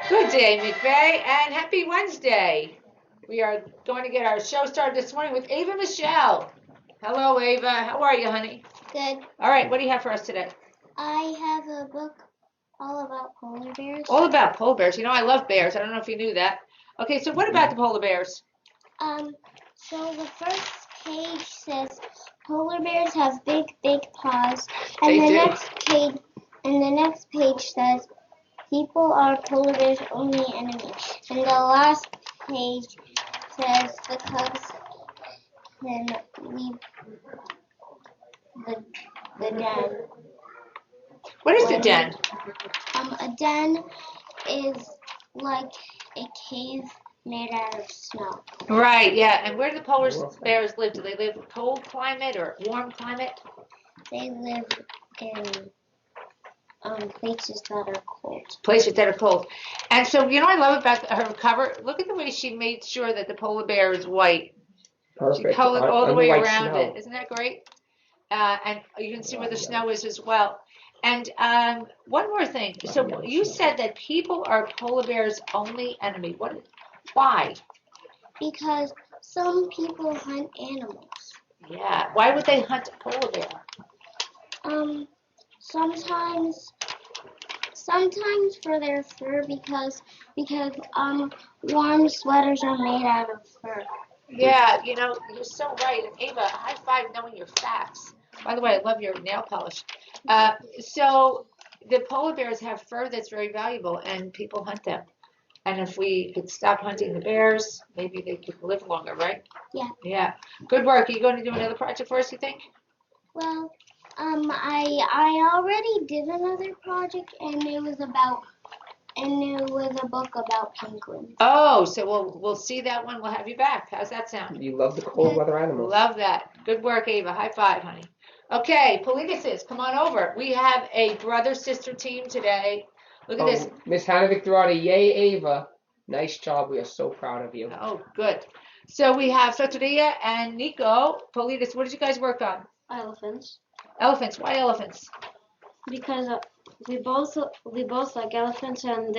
Good day, McVeigh, and happy Wednesday. We are going to get our show started this morning with Ava Michelle. Hello, Ava. How are you, honey? Good. All right, what do you have for us today? I have a book all about polar bears. All about polar bears. You know, I love bears. I don't know if you knew that. Okay, so what about the polar bears? So the first page says polar bears have big, big paws, and They the do. next page says people are polar bears' only enemy, and the last page says the cubs can leave the den. What is the den? A den is like a cave made out of snow. Right, yeah. And where do the polar bears live? Do they live in cold climate or warm climate? They live in places that are cold. Places that are cold. And so, you know what I love about her cover? Look at the way she made sure that the polar bear is white. Perfect. She colored all the way around snow. it. Isn't that great? And you can see where the snow is as well. And one more thing. So you said that people are polar bears' only enemy. Why? Because some people hunt animals. Yeah. Why would they hunt a polar bear? Sometimes for their fur because warm sweaters are made out of fur. Yeah, you know, you're so right. And Ava, high five knowing your facts. By the way, I love your nail polish. So the polar bears have fur that's very valuable, and people hunt them. And if we could stop hunting the bears, maybe they could live longer, right? Yeah. Yeah. Good work. Are you going to do another project for us, you think? Well, I already did another project, and it was a book about penguins. Oh, so we'll see that one. We'll have you back. How's that sound? You love the cold weather animals. Love that. Good work, Ava. High five, honey. Okay, Politis, come on over. We have a brother-sister team today. Look at this. Miss Hannah Victorata, yay, Ava. Nice job. We are so proud of you. Oh, good. So we have Soteria and Nico. Politis, what did you guys work on? Elephants. Elephants. Why elephants? Because we both like elephants, and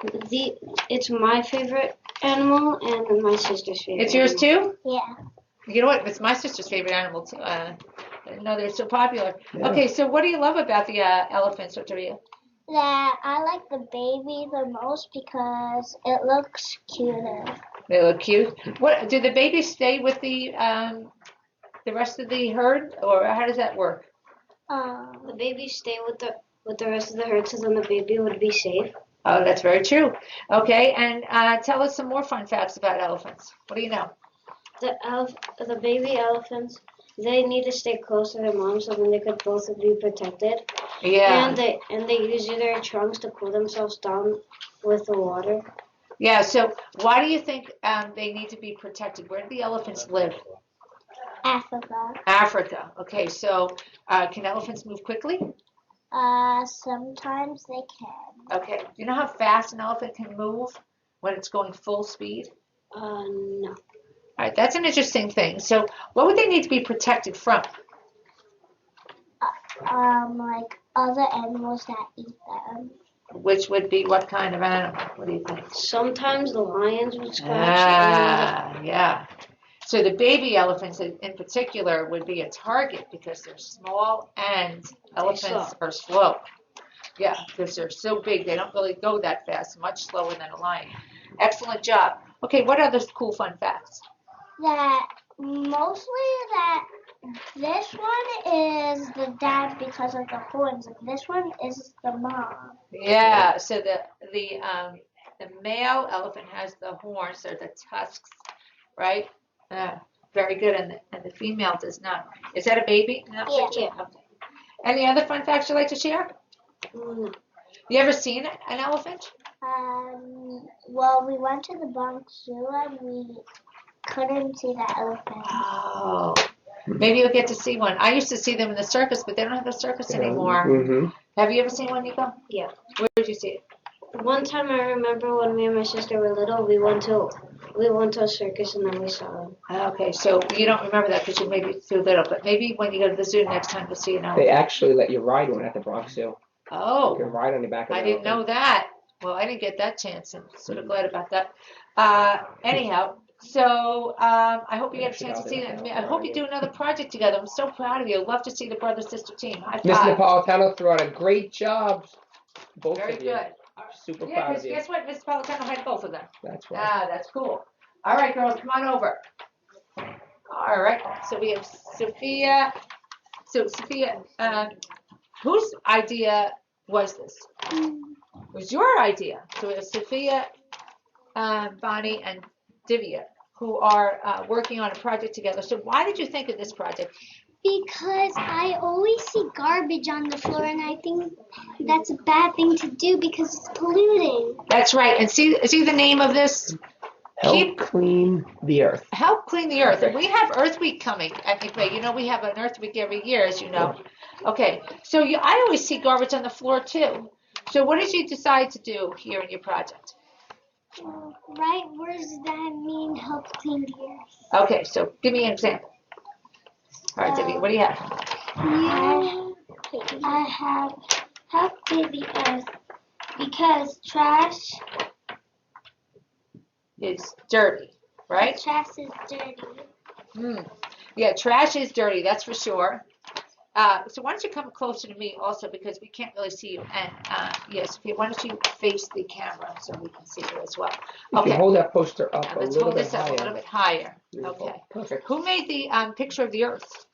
it's my favorite animal and my sister's favorite. It's yours too? Yeah. You know what? It's my sister's favorite animal too. I didn't know they're so popular. Yeah. Okay, so what do you love about the elephants, Soteria? That I like the baby the most because it looks cuter. They look cute. What do the babies stay with the rest of the herd, or how does that work? The babies stay with the rest of the herd, so then the baby would be safe. Oh, that's very true. Okay, and tell us some more fun facts about elephants. What do you know? The baby elephants, they need to stay close to their mom so then they could both be protected. Yeah. And they use their trunks to cool themselves down with the water. Yeah. So why do you think they need to be protected? Where do the elephants live? Africa. Africa. Okay. So can elephants move quickly? Sometimes they can. Okay. Do you know how fast an elephant can move when it's going full speed? No. All right. That's an interesting thing. So what would they need to be protected from? Like other animals that eat them. Which would be what kind of animal? What do you think? Sometimes the lions would scratch. Yeah. So the baby elephants in particular would be a target because they're small and elephants are slow. Yeah, because they're so big, they don't really go that fast, much slower than a lion. Excellent job. Okay, what other cool fun facts? That this one is the dad because of the horns, and this one is the mom. Yeah, so the male elephant has the horns, or the tusks, right? Very good, and the female does not. Is that a baby? No, Yeah. Okay. Any other fun facts you'd like to share? No. You ever seen an elephant? Well, we went to the Bronx Zoo and we couldn't see the elephant. Oh, maybe you'll get to see one. I used to see them in the circus, but they don't have the circus anymore. Mm-hmm. Have you ever seen one, Nico? Yeah. Where did you see it? One time I remember when me and my sister were little, we went to a circus and then we saw them. Okay, so you don't remember that because you maybe too little, but maybe when you go to the zoo next time you'll see an elephant. They actually let you ride one at the Bronx Zoo. Oh, You can ride on the back of the I didn't know that. Well, I didn't get that chance. I'm sort of glad about that. Anyhow, so I hope you get a chance to see them. I hope you do another project together. I'm so proud of you. Love to see the brother-sister team. High Miss five. Napolitano threw out a great job. Both Very of you. good. Super Yeah, proud because of you. guess what? Miss Pellicano had both of them. That's right. Ah, that's cool. All right, girls, come on over. All right, so we have Sophia. So Sophia, whose idea was this? It was your idea. So we have Sophia, Bonnie, and Divya, who are working on a project together. So why did you think of this project? Because I always see garbage on the floor, and I think that's a bad thing to do because it's polluting. That's right. And see the name of this? Help clean the earth. Help clean the earth. And we have Earth Week coming at McVeigh. You know, we have an Earth Week every year, as you know. Okay, so I always see garbage on the floor, too. So what did you decide to do here in your project? Right, what does that mean, help clean the earth? Okay, so give me an example. All right, Divya, what do you have? I have help clean the earth because trash It's dirty, right? trash is dirty. Yeah, trash is dirty, that's for sure. So why don't you come closer to me also because we can't really see you. And yes, why don't you face the camera so we can see you as well. If you Okay, hold that poster up a let's little hold bit this up a little higher. bit higher. Beautiful. Okay. Perfect. Who made the picture of the earth?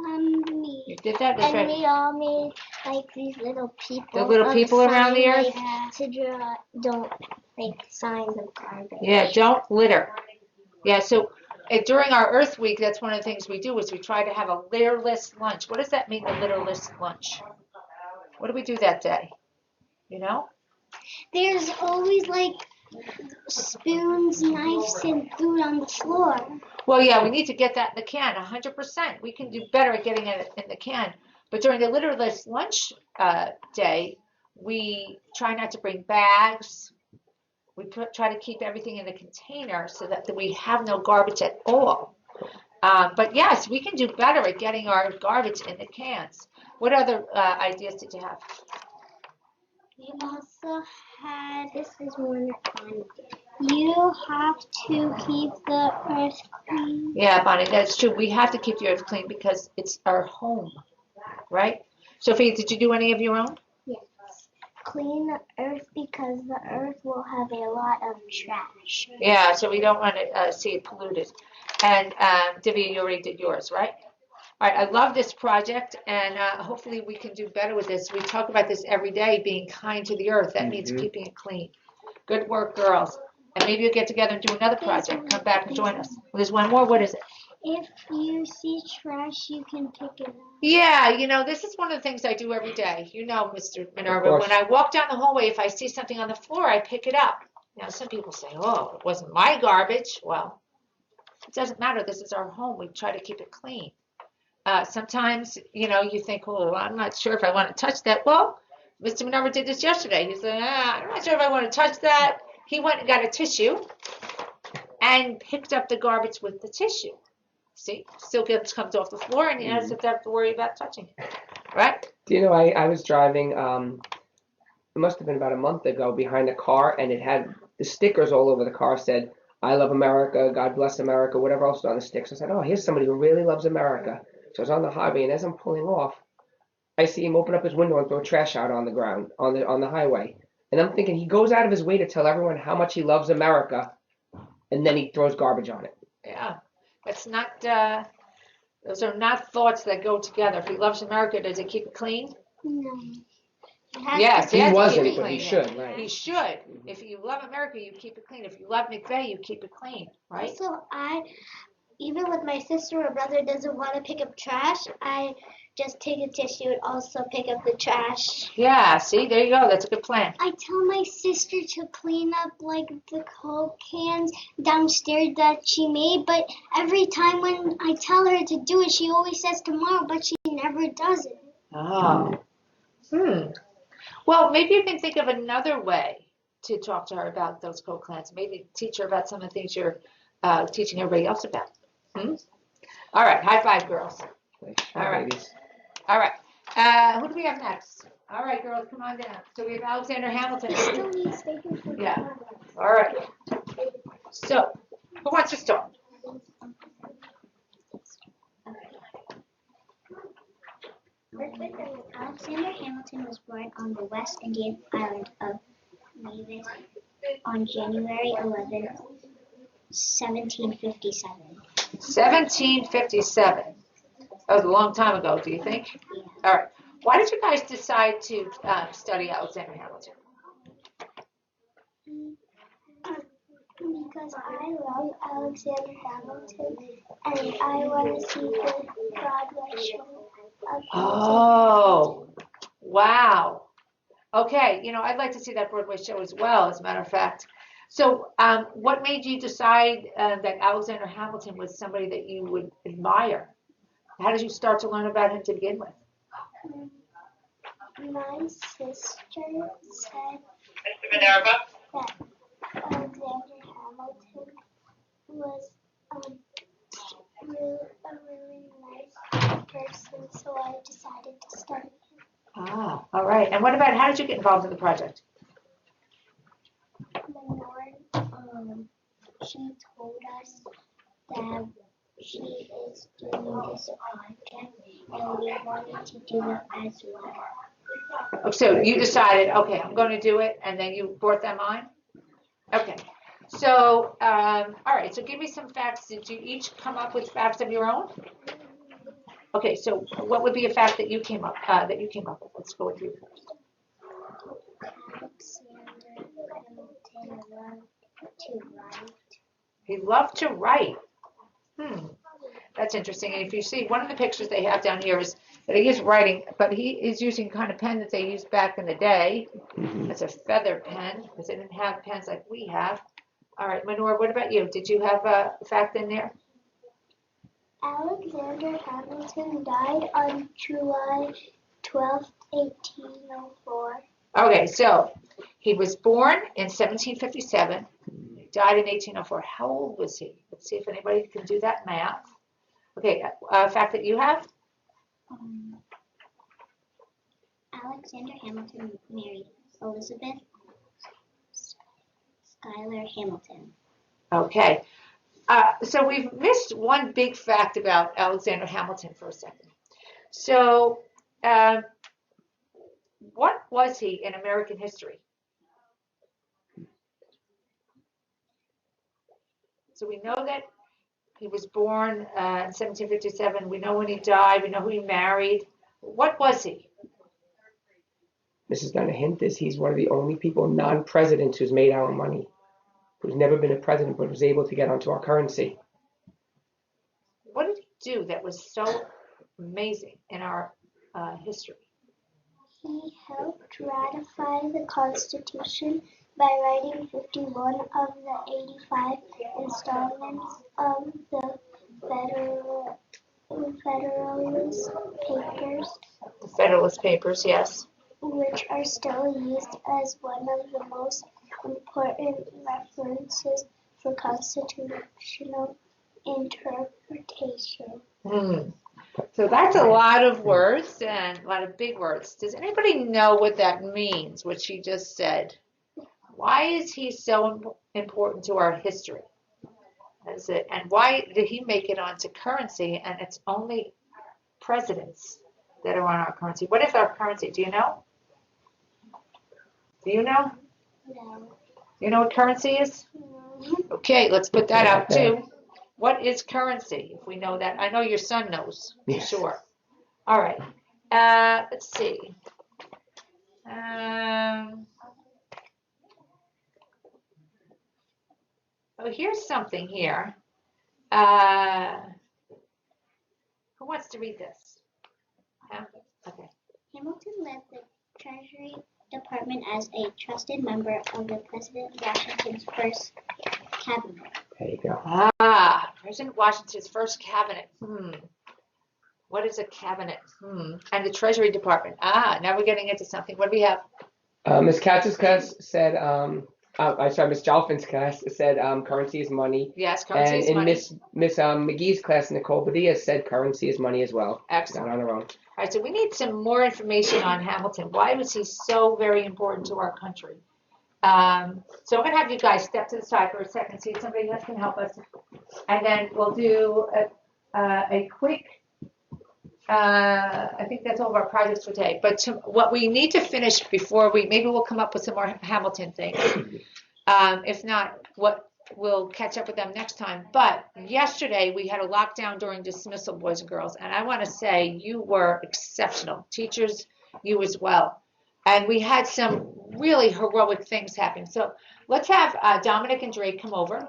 Me. You did that? That's And right. we all made like these little people. The little people around the earth? Like, to draw, don't like signs of garbage. Yeah, don't litter. Yeah, so during our Earth Week, that's one of the things we do is we try to have a litterless lunch. What does that mean, a litterless lunch? What do we do that day? You know? There's always like spoons, knives, and food on the floor. Well, yeah, we need to get that in the can, 100%. We can do better at getting it in the can. But during the litterless lunch day, we try not to bring bags. We try to keep everything in a container so that we have no garbage at all. But yes, we can do better at getting our garbage in the cans. What other ideas did you have? We also had, this is one fun. You have to keep the earth clean. Yeah, Bonnie, that's true. We have to keep the earth clean because it's our home, right? Sophie, did you do any of your own? Yes. Clean the earth because the earth will have a lot of trash. Yeah, so we don't want to see it polluted. And Divya, you already did yours, right? All right, I love this project, and hopefully we can do better with this. We talk about this every day, being kind to the earth. That means keeping it clean. Good work, girls. And maybe you'll get together and do another project. Come back and join us. There's one more. What is it? If you see trash, you can pick it up. Yeah, you know, this is one of the things I do every day. You know, Mr. Minerva, course. when I walk down the hallway, if I see something on the floor, I pick it up. Now, some people say, oh, it wasn't my garbage. Well, it doesn't matter. This is our home. We try to keep it clean. Sometimes, you know, you think, oh, I'm not sure if I want to touch that. Well, Mr. Minerva did this yesterday. He said, I'm not sure if I want to touch that. He went and got a tissue and picked up the garbage with the tissue. See, still comes off the floor, and he doesn't have to worry about touching it. Right? Do you know, I was driving, it must have been about a month ago, behind a car, and it had the stickers all over the car said, I love America, God bless America, whatever else was on the sticks. I said, oh, here's somebody who really loves America. So I was on the highway, and as I'm pulling off, I see him open up his window and throw trash out on the ground, on the highway. And I'm thinking, he goes out of his way to tell everyone how much he loves America, and then he throws garbage on it. Yeah. That's not, those are not thoughts that go together. If he loves America, does he keep it clean? No. Yes, He has to wasn't, keep it but clean. he should, right? He should. If you love America, you keep it clean. If you love McVeigh, you keep it clean, right? Also, even with my sister or brother doesn't want to pick up trash, I just take a tissue and also pick up the trash. Yeah, see, there you go. That's a good plan. I tell my sister to clean up like the Coke cans downstairs that she made, but every time when I tell her to do it, she always says tomorrow, but she never does it. Oh. Well, maybe you can think of another way to talk to her about those Coke cans. Maybe teach her about some of the things you're teaching everybody else about. All right, high five, girls. Nice All job, right. ladies. All right. Who do we have next? All right, girls, come on down. So we have Alexander Hamilton. Still need to stay here for Yeah. All right. So, who wants to start? Alexander Hamilton was born on the West Indian island of Mavis on January 11th, 1757. 1757. That was a long time ago, do you think? Yeah. All right. Why did you guys decide to study Alexander Hamilton? Because I love Alexander Hamilton and I want to see the Broadway show of Oh, wow. Okay, I'd like to see that Broadway show as well, as a matter of fact. So, what made you decide that Alexander Hamilton was somebody that you would admire? How did you start to learn about him to begin with? My sister said that Alexander Hamilton was a really nice person, so I decided to study him. Ah, all right. And how did you get involved in the project? Lenore, she told us that she is doing this project, and we wanted to do it as well. So you decided, okay, I'm going to do it, and then you brought them on? Okay. So, all right. So give me some facts. Did you each come up with facts of your own? Okay. So what would be a fact that you came up with? Let's go with you first. Alexander Hamilton loved to write. He loved to write. That's interesting. And if you see, one of the pictures they have down here is that he is writing, but he is using kind of pen that they used back in the day. It's a feather pen because they didn't have pens like we have. All right, Manor, what about you? Did you have a fact in there? Alexander Hamilton died on July 12th, 1804. Okay, so he was born in 1757. He died in 1804. How old was he? Let's see if anybody can do that math. Okay, fact that you have? Alexander Hamilton married Elizabeth Schuyler Hamilton. Okay. So we've missed one big fact about Alexander Hamilton for a second. So, what was he in American history? So we know that he was born in 1757. We know when he died. We know who he married. What was he? This is not a hint. He's one of the only people, non-presidents, who's made our money, who's never been a president but was able to get onto our currency. What did he do that was so amazing in our history? He helped ratify the Constitution by writing 51 of the 85 installments of the Federalist Papers. The Federalist Papers, yes. Which are still used as one of the most important references for constitutional interpretation. So that's a lot of words and a lot of big words. Does anybody know what that means, what she just said? Why is he so important to our history? And why did he make it onto currency and it's only presidents that are on our currency? What is our currency? Do you know? Do you know? No. Do you know what currency is? Okay, let's put that out too. What is currency, if we know that? I know your son knows, for sure. All right. Let's see. Oh, here's something here. Who wants to read this? Okay. Hamilton led the Treasury Department as a trusted member of the President Washington's first cabinet. There you go. President Washington's first cabinet. What is a cabinet? And the Treasury Department. Now we're getting into something. What do we have? Miss Katz's class said, Miss Jalfin's class said currency is money. Yes, currency is money. And in Miss McGee's class, Nicole Badia said currency is money as well. Excellent. Not on her own. All right, so we need some more information on Hamilton. Why was he so very important to our country? So I'm going to have you guys step to the side for a second, see if somebody else can help us. And then we'll do a quick, I think that's all of our projects for today. But what we need to finish before maybe we'll come up with some more Hamilton things. If not, we'll catch up with them next time. But yesterday we had a lockdown during dismissal, boys and girls. And I want to say you were exceptional. Teachers, you as well. And we had some really heroic things happen. So let's have Dominic and Drake come over.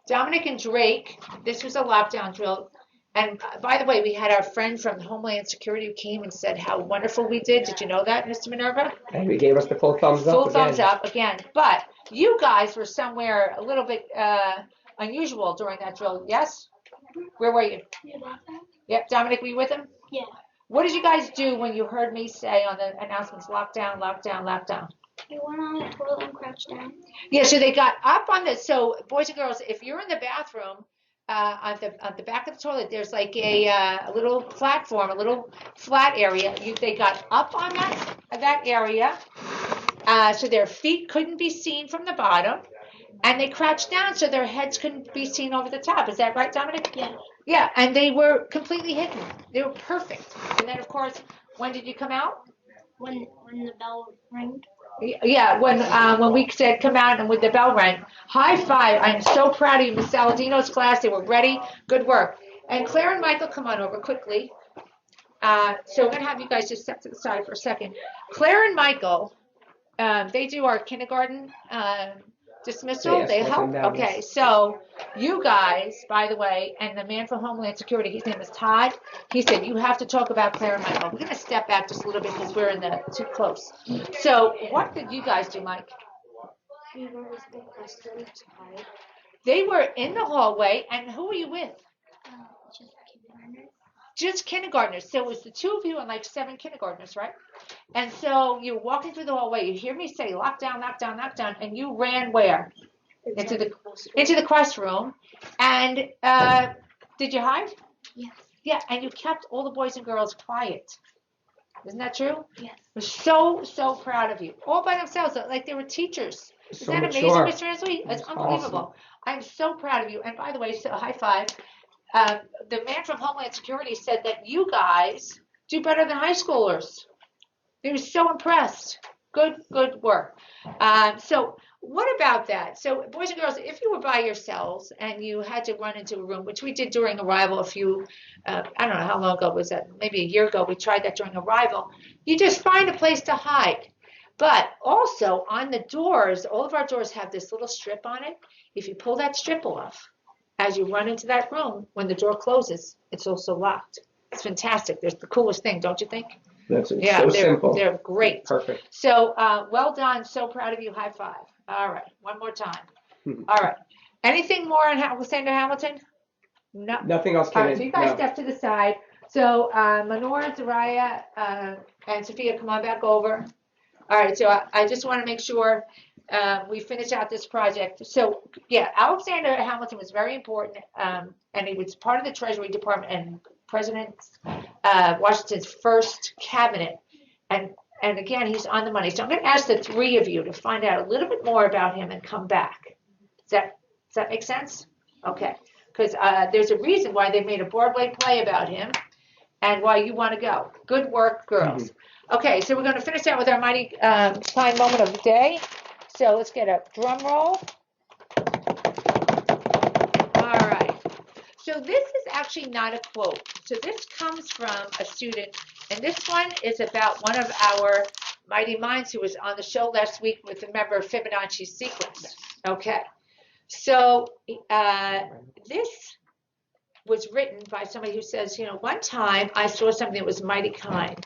Dominic and Drake, this was a lockdown drill. And by the way, we had our friend from Homeland Security who came and said how wonderful we did. Did you know that, Mr. Minerva? And we gave us the full thumbs up Full again. thumbs up again. But you guys were somewhere a little bit unusual during that drill. Yes? Where were you? Yep. Dominic, were you with him? Yeah. What did you guys do when you heard me say on the announcements, lockdown, lockdown, lockdown? You went on the toilet and crouched down. Yeah, so they got up on so boys and girls, if you're in the bathroom, on the back of the toilet, there's like a little platform, a little flat area. They got up on that area, so their feet couldn't be seen from the bottom, and they crouched down so their heads couldn't be seen over the top. Is that right, Dominic? Yeah. Yeah, and they were completely hidden. They were perfect. And then, of course, when did you come out? When the bell rang. Yeah, when we said come out and with the bell rang. High five. I'm so proud of you, Miss Saladino's class. They were ready. Good work. And Claire and Michael, come on over quickly. So we're going to have you guys just step to the side for a second. Claire and Michael, they do our kindergarten dismissal. Yes, They yes, help. I'm down, Okay, yes. so you guys, by the way, and the man from Homeland Security, his name is Todd. He said you have to talk about Claire and Michael. We're going to step back just a little bit because we're in the too close. So what did you guys do, Mike? We were with the president. They were in the hallway, and who were you with? Just kindergartners. Just kindergartners. So it was the two of you and like 7 kindergartners, right? And so you're walking through the hallway. You hear me say lockdown, lockdown, lockdown, and you ran where? Into the classroom. And did you hide? Yes. Yeah, and you kept all the boys and girls quiet. Isn't that true? Yes. We're so proud of you. All by themselves, like they were teachers. Isn't So that mature. amazing, Mr. Ansley? It's That's unbelievable. awesome. I'm so proud of you. And by the way, so high five. The man from Homeland Security said that you guys do better than high schoolers. He was so impressed. Good work. So what about that? So boys and girls, if you were by yourselves and you had to run into a room, which we did during arrival I don't know how long ago was that, maybe a year ago, we tried that during arrival, you just find a place to hide. But also on the doors, all of our doors have this little strip on it. If you pull that strip off, as you run into that room, when the door closes, it's also locked. It's fantastic. There's the coolest thing, don't you think? That's Yeah, so they're simple. They're great. Perfect. So well done. So proud of you. High five. All right. One more time. All right. Anything more on Alexander Hamilton? No. Nothing else All came right. in. So you guys No. step to the side. So Lenore, Zariah, and Sophia, come on back over. All right. So I just want to make sure we finish out this project. So yeah, Alexander Hamilton was very important, and he was part of the Treasury Department and President Washington's first cabinet, and again, he's on the money. So I'm going to ask the 3 of you to find out a little bit more about him and come back. Does that make sense? Okay, because there's a reason why they made a Broadway play about him, and why you want to go. Good work, girls. Okay, so we're going to finish out with our mighty fine moment of the day. So let's get a drum roll. All right. So this is actually not a quote. So this comes from a student, and this one is about one of our mighty minds who was on the show last week with the member Fibonacci sequence. Okay. So this was written by somebody who says, one time I saw something that was mighty kind.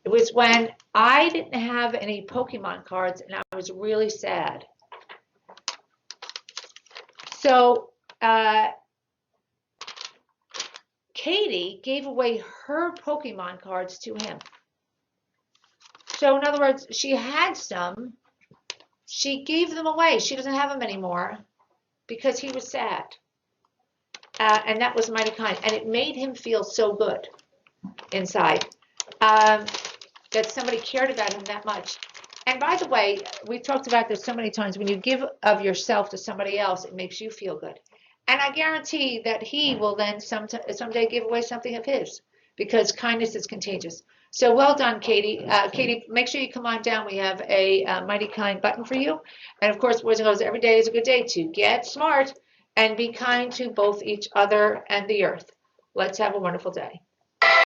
It was when I didn't have any Pokemon cards and I was really sad. So Katie gave away her Pokemon cards to him. So in other words, she had some, she gave them away. She doesn't have them anymore because he was sad. And that was mighty kind. And it made him feel so good. inside. That somebody cared about him that much. And by the way, we've talked about this so many times. When you give of yourself to somebody else, it makes you feel good. And I guarantee that he will then someday give away something of his, because kindness is contagious. So well done, Katie. Katie, make sure you come on down. We have a Mighty Kind button for you. And of course, boys and girls, every day is a good day to get smart and be kind to both each other and the earth. Let's have a wonderful day.